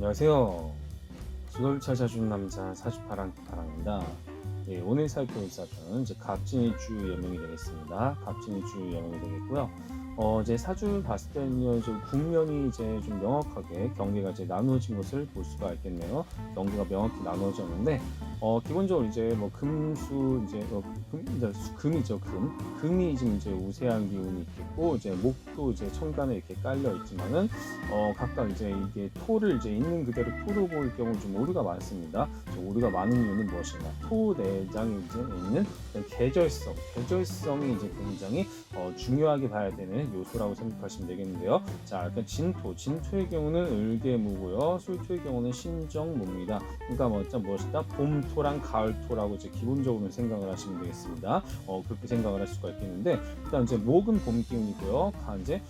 안녕하세요. 직업을 찾아준 남자 사주파랑입니다. 예, 오늘 살펴볼 사주는 이제 갑진일주 연명이 되겠습니다. 갑진일주 연명이 되겠고요. 이제 사주를 봤을 때는요, 이제 국면이 이제 좀 명확하게 경계가 이제 나누어진 것을 볼 수가 있겠네요. 경계가 명확히 나누어졌는데, 기본적으로 이제 뭐 금수 이제 금이죠, 금이 지금 이제 우세한 기운이 있겠고, 이제 목도 이제 천간에 이렇게 깔려 있지만은, 각각 이제 이게 토를 이제 있는 그대로 토로 볼 경우 좀 오류가 많습니다. 오류가 많은 이유는 무엇인가? 토 내장에 이제 있는 계절성이 이제 굉장히 중요하게 봐야 되는 요소라고 생각하시면 되겠는데요. 자, 일단 진토의 경우는 을계무고요. 술토의 경우는 신정무입니다. 그러니까 무엇이다? 봄토랑 가을토라고 이제 기본적으로 생각을 하시면 되겠습니다. 그렇게 생각을 할 수가 있겠는데, 일단 이제 목은 봄 기운이고요. 이제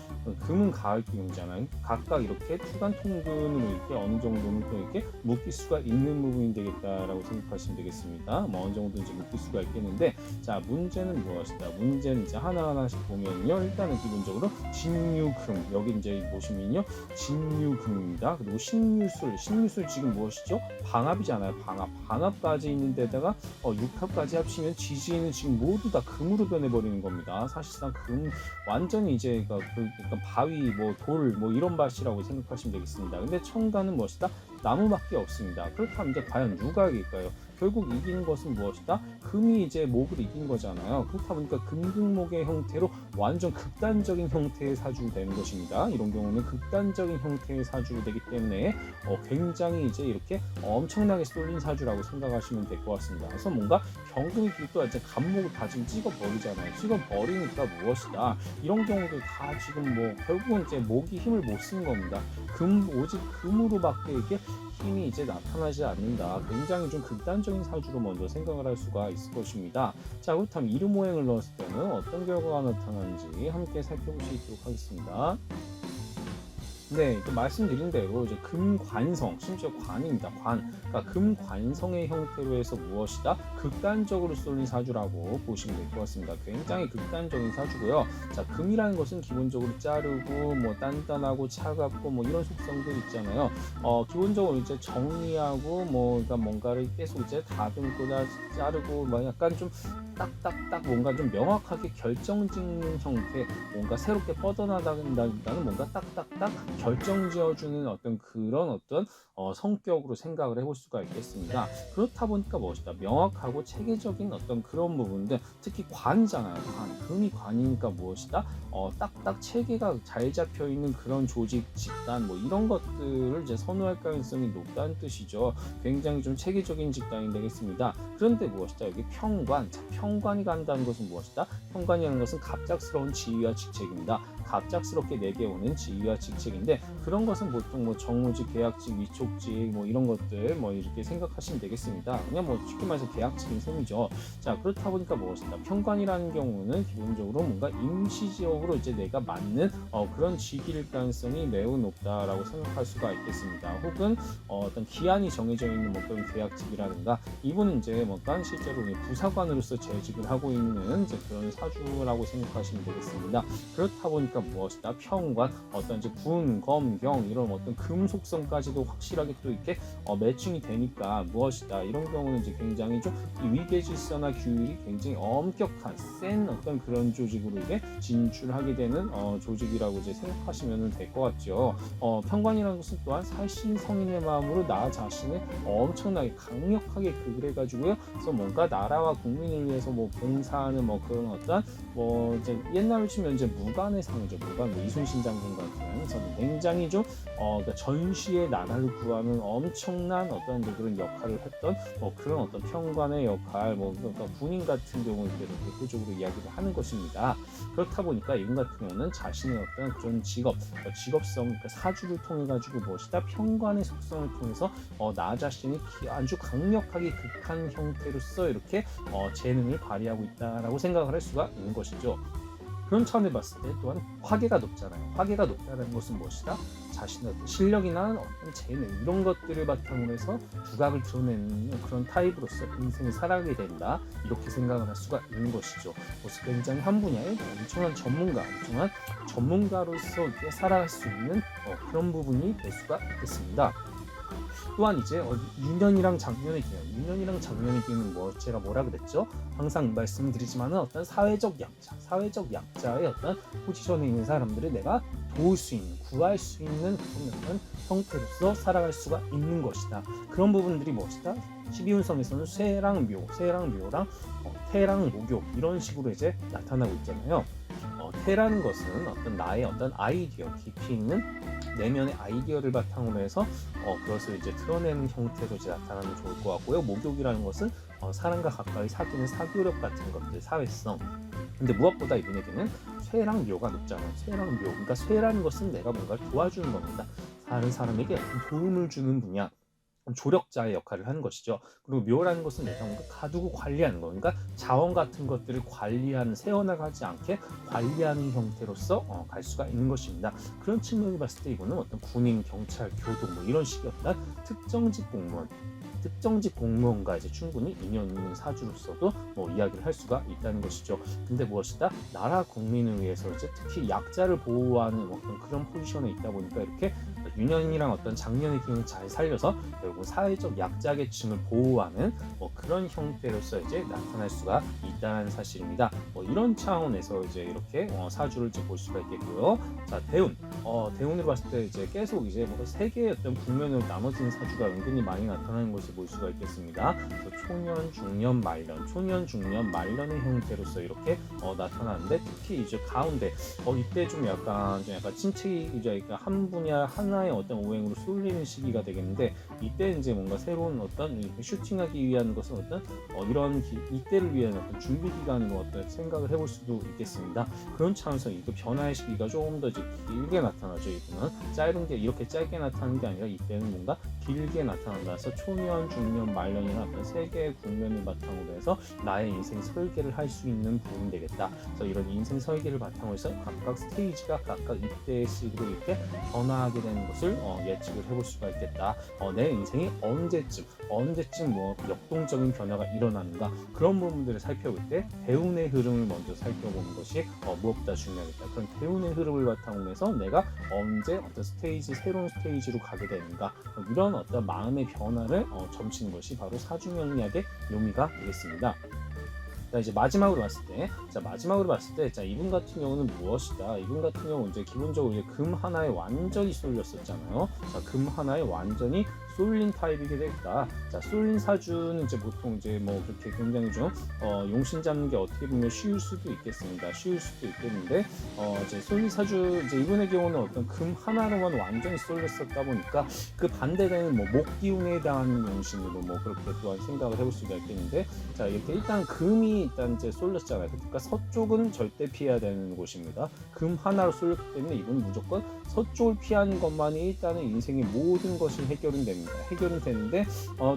금은 가을 기운이잖아요. 각각 이렇게 투간 통근으로 이렇게 어느 정도는 또 이렇게 묶일 수가 있는 부분이 되겠다라고 생각하시면 되겠습니다. 어느 정도 이제 묶일 수가 있겠는데, 자, 문제는 무엇이다? 문제는 이제 하나하나씩 보면요. 일단은 기본적으로 진유금, 여기 이제 보시면요. 진유금입니다. 그리고 신유술 지금 무엇이죠? 방합이잖아요. 방합까지 있는 데다가 육합까지 합치면 지지는 지금 모두 다 금으로 변해버리는 겁니다. 사실상 금 완전히 이제 그러니까 바위, 돌, 이런 밭이라고 생각하시면 되겠습니다. 근데 천간은 무엇이다? 나무밖에 없습니다. 그렇다면 이제 과연 누가 이길까요? 결국 이기는 것은 무엇이다? 금이 이제 목을 이긴 거잖아요. 그렇다 보니까 금극목의 형태로 완전 극단적인 형태의 사주가 되는 것입니다. 이런 경우는 극단적인 형태의 사주가 되기 때문에 굉장히 이제 이렇게 엄청나게 쏠린 사주라고 생각하시면 될 것 같습니다. 그래서 뭔가 경금이 또 이제 간목을 다 지금 찍어버리잖아요. 찍어버리니까 무엇이다? 이런 경우도 다 지금 결국은 이제 목이 힘을 못 쓰는 겁니다. 오직 금으로밖에 이게 힘이 이제 나타나지 않는다. 굉장히 좀 극단적인 사주로 먼저 생각을 할 수가 있을 것입니다. 자, 그렇다면 이름모행을 넣었을 때는 어떤 결과가 나타나는지 함께 살펴보시도록 하겠습니다. 네, 말씀드린 대로 이제 금관성, 심지어 관입니다. 그러니까 금관성의 형태로 해서 무엇이다? 극단적으로 쏠린 사주라고 보시면 될 것 같습니다. 굉장히 극단적인 사주고요. 자, 금이라는 것은 기본적으로 자르고 단단하고 차갑고 이런 속성들 있잖아요. 기본적으로 이제 정리하고 그러니까 뭔가를 계속 이제 다듬고 자르고 약간 좀 딱딱딱 뭔가 좀 명확하게 결정짓는 형태, 뭔가 새롭게 뻗어나간다기보다는 뭔가 딱딱딱 결정지어주는 그런 성격으로 생각을 해볼 수가 있겠습니다. 그렇다 보니까 무엇이다? 명확하고 체계적인 그런 부분들, 특히 관이잖아요. 금이 관이니까 무엇이다? 딱딱 체계가 잘 잡혀 있는 그런 조직, 집단 이런 것들을 이제 선호할 가능성이 높다는 뜻이죠. 굉장히 좀 체계적인 집단이 되겠습니다. 그런데 무엇이다? 여기 평관. 자, 평관이 간다는 것은 무엇이다? 평관이라는 것은 갑작스러운 지위와 직책입니다. 갑작스럽게 내게 오는 지위와 직책인데, 그런 것은 보통 정무직, 계약직, 위촉직 이런 것들 이렇게 생각하시면 되겠습니다. 그냥 쉽게 말해서 계약직인 셈이죠. 자, 그렇다 보니까 무엇이다? 평관이라는 경우는 기본적으로 뭔가 임시적으로 이제 내가 맞는 그런 직위일 가능성이 매우 높다라고 생각할 수가 있겠습니다. 혹은 어떤 기한이 정해져 있는 그런 계약직이라든가, 이분은 이제 실제로 부사관으로서 재직을 하고 있는 이제 그런 사주라고 생각하시면 되겠습니다. 그렇다 보니까 무엇이다? 평관, 이제 군, 검, 경 이런 금 속성까지도 확실하게 또 이렇게 매칭이 되니까 무엇이다? 이런 경우는 이제 굉장히 좀 위계 질서나 규율이 굉장히 엄격한 센 그런 조직으로 이게 진출하게 되는 조직이라고 이제 생각하시면 될 것 같죠. 평관이라는 것은 또한 살신성인의 마음으로 나 자신을 엄청나게 강력하게 그래가지고요. 그래서 뭔가 나라와 국민을 위해서 봉사하는 그런 이제 옛날로 치면 이제 무관의 상이죠. 무관, 이순신 장군 같은 굉장히 좀 그러니까 전시의 나라를 구하는 엄청난 그런 역할을 했던 그런 평관의 역할, 그러니까 군인 같은 경우에 대표적으로 이야기를 하는 것입니다. 그렇다 보니까 이분 같은 경우는 자신의 그런 직업성, 그러니까 사주를 통해 가지고 무엇이다? 평관의 속성을 통해서 나 자신이 아주 강력하게 극한 형태로서 이렇게 재능을 발휘하고 있다라고 생각을 할 수가 있는 것이죠. 그런 차원에 봤을 때 또한 화계가 높잖아요. 화계가 높다는 것은 무엇이다? 자신의 실력이나 재능 이런 것들을 바탕으로 해서 두각을 드러내는 그런 타입으로서 인생을 살아가게 된다, 이렇게 생각을 할 수가 있는 것이죠. 그래서 굉장히 한 분야의 엄청난 전문가로서 이렇게 살아갈 수 있는 그런 부분이 될 수가 있겠습니다. 또한 이제 유년이랑 장년의 기능, 유년이랑 장년의 기능은 제가 뭐라 그랬죠? 항상 말씀드리지만은 어떤 사회적 약자의 어떤 포지션에 있는 사람들을 내가 도울 수 있는, 구할 수 있는 그런 형태로서 살아갈 수가 있는 것이다. 그런 부분들이 무엇이다? 12운성에서는 쇠랑 묘랑 태랑 목욕 이런 식으로 이제 나타나고 있잖아요. 태라는 것은 어떤 나의 어떤 아이디어, 깊이 있는 내면의 아이디어를 바탕으로 해서 그것을 이제 드러내는 형태로 이제 나타나면 좋을 것 같고요. 목욕이라는 것은 사람과 가까이 사귀는 사교력 같은 것들, 사회성. 근데 무엇보다 이분에게는 쇠랑 묘가 높잖아요. 쇠랑 묘. 그러니까 쇠라는 것은 내가 뭔가를 도와주는 겁니다. 다른 사람에게 도움을 주는 분야. 조력자의 역할을 하는 것이죠. 그리고 묘라는 것은 내가 뭔가 가두고 관리하는 거, 그러니까 자원 같은 것들을 관리하는, 새어나가지 않게 관리하는 형태로서 갈 수가 있는 것입니다. 그런 측면을 봤을 때 이거는 어떤 군인, 경찰, 교도 뭐 이런 식의 어떤 특정직 공무원과 이제 충분히 인연 있는 사주로서도 이야기를 할 수가 있다는 것이죠. 근데 무엇이다? 나라 국민을 위해서 이제 특히 약자를 보호하는 어떤 그런 포지션에 있다 보니까 이렇게 유년이랑 어떤 장년의 기운을 잘 살려서 결국 사회적 약자 계층을 보호하는 그런 형태로서 이제 나타날 수가 있다는 사실입니다. 이런 차원에서 이제 이렇게 사주를 이제 볼 수가 있겠고요. 자, 대운으로 봤을 때 이제 계속 이제 세 개의 어떤 국면으로 나눠지는 사주가 은근히 많이 나타나는 것을 볼 수가 있겠습니다. 초년, 중년, 말년, 초년, 중년, 말년의 형태로서 이렇게 나타나는데 특히 이제 가운데 이때 좀 약간 침체기 이제 한 분야 하나의 어떤 오행으로 쏠리는 시기가 되겠는데 이때 이제 뭔가 새로운 어떤 슈팅하기 위한 것은 어떤 이런 이때를 위한 어떤 준비 기간으로 어떤 생각을 해볼 수도 있겠습니다. 그런 차원에서 이거 변화의 시기가 조금 더 이제 길게 나타나죠. 이거는 짧은 게 이렇게 짧게 나타나는 게 아니라 이때는 뭔가 길게 나타난다. 그래서 초년, 중년, 말년이나 어떤 세 개의 국면을 바탕으로 해서 나의 인생 설계를 할 수 있는 부분이 되겠다. 그래서 이런 인생 설계를 바탕으로 해서 각각 스테이지가 각각 이때의 시기로 이렇게 변화하게 되는 것을 예측을 해볼 수가 있겠다. 내 인생이 언제쯤 역동적인 변화가 일어나는가 그런 부분들을 살펴볼 때 대운의 흐름을 먼저 살펴보는 것이 무엇보다 중요하겠다. 그런 대운의 흐름을 바탕으로 해서 내가 언제 어떤 새로운 스테이지로 가게 되는가 이런 어떤 마음의 변화를 점치는 것이 바로 사주명리학의 묘미가 되겠습니다. 자, 이제 마지막으로 봤을 때, 자, 이분 같은 경우는 무엇이다? 이분 같은 경우는 이제 기본적으로 이제 금 하나에 완전히 쏠렸었잖아요. 자, 금 하나에 완전히 쏠린 타입이게 되겠다. 자, 쏠린 사주는 이제 보통 이제 그렇게 굉장히 좀 용신 잡는 게 어떻게 보면 쉬울 수도 있겠습니다. 쉬울 수도 있겠는데 이제 쏠린 사주 이제 이분의 경우는 어떤 금 하나로만 완전히 쏠렸었다 보니까 그 반대되는 목 기운에 해당하는 용신으로 그렇게 또한 생각을 해볼 수가 있겠는데 자, 이렇게 일단 금이 일단 이제 쏠렸잖아요. 그러니까 서쪽은 절대 피해야 되는 곳입니다. 금 하나로 쏠렸기 때문에 이분은 무조건 서쪽을 피하는 것만이 일단은 인생의 모든 것이 해결은 됩니다. 해결은 되는데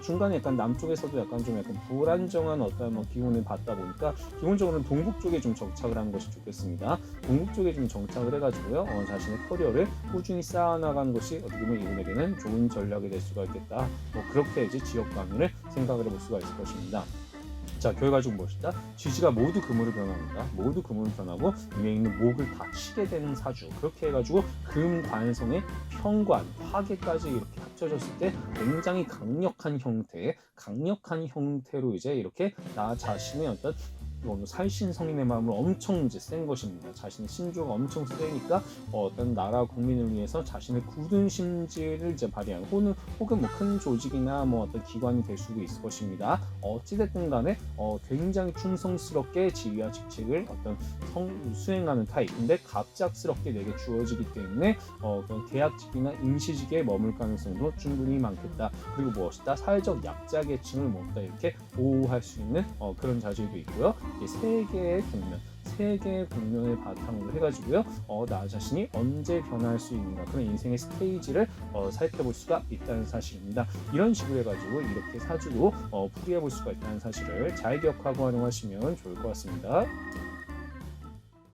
중간에 약간 남쪽에서도 약간 불안정한 어떤 기운을 받다 보니까 기본적으로는 동북 쪽에 좀 정착을 하는 것이 좋겠습니다. 동북 쪽에 좀 정착을 해가지고요 자신의 커리어를 꾸준히 쌓아나가는 것이 어떻게 보면 이분에게는 좋은 전략이 될 수가 있겠다. 그렇게 이제 지역 방위를 생각을 해볼 수가 있을 것입니다. 자, 결과적으로 무엇이다? 지지가 모두 금으로 변합니다. 모두 금으로 변하고 위에 있는 목을 다 치게 되는 사주. 그렇게 해가지고 금 관성의 편관, 화계까지 이렇게 합쳐졌을 때 굉장히 강력한 형태로 이제 이렇게 나 자신의 어떤 살신성인의 마음을 엄청 이제 센 것입니다. 자신의 신조가 엄청 세니까 어떤 나라 국민을 위해서 자신의 굳은 심지를 이제 발휘하는 혹은 큰 조직이나 어떤 기관이 될 수도 있을 것입니다. 어찌됐든 간에 굉장히 충성스럽게 지위와 직책을 수행하는 타입. 근데 갑작스럽게 내게 주어지기 때문에 계약직이나 임시직에 머물 가능성도 충분히 많겠다. 그리고 무엇이다? 사회적 약자 계층을 이렇게 보호할 수 있는 그런 자질도 있고요. 세 개의 국면을 바탕으로 해가지고요 나 자신이 언제 변화할 수 있는가 그런 인생의 스테이지를 살펴볼 수가 있다는 사실입니다. 이런 식으로 해가지고 이렇게 사주도 풀이해 볼 수가 있다는 사실을 잘 기억하고 활용하시면 좋을 것 같습니다.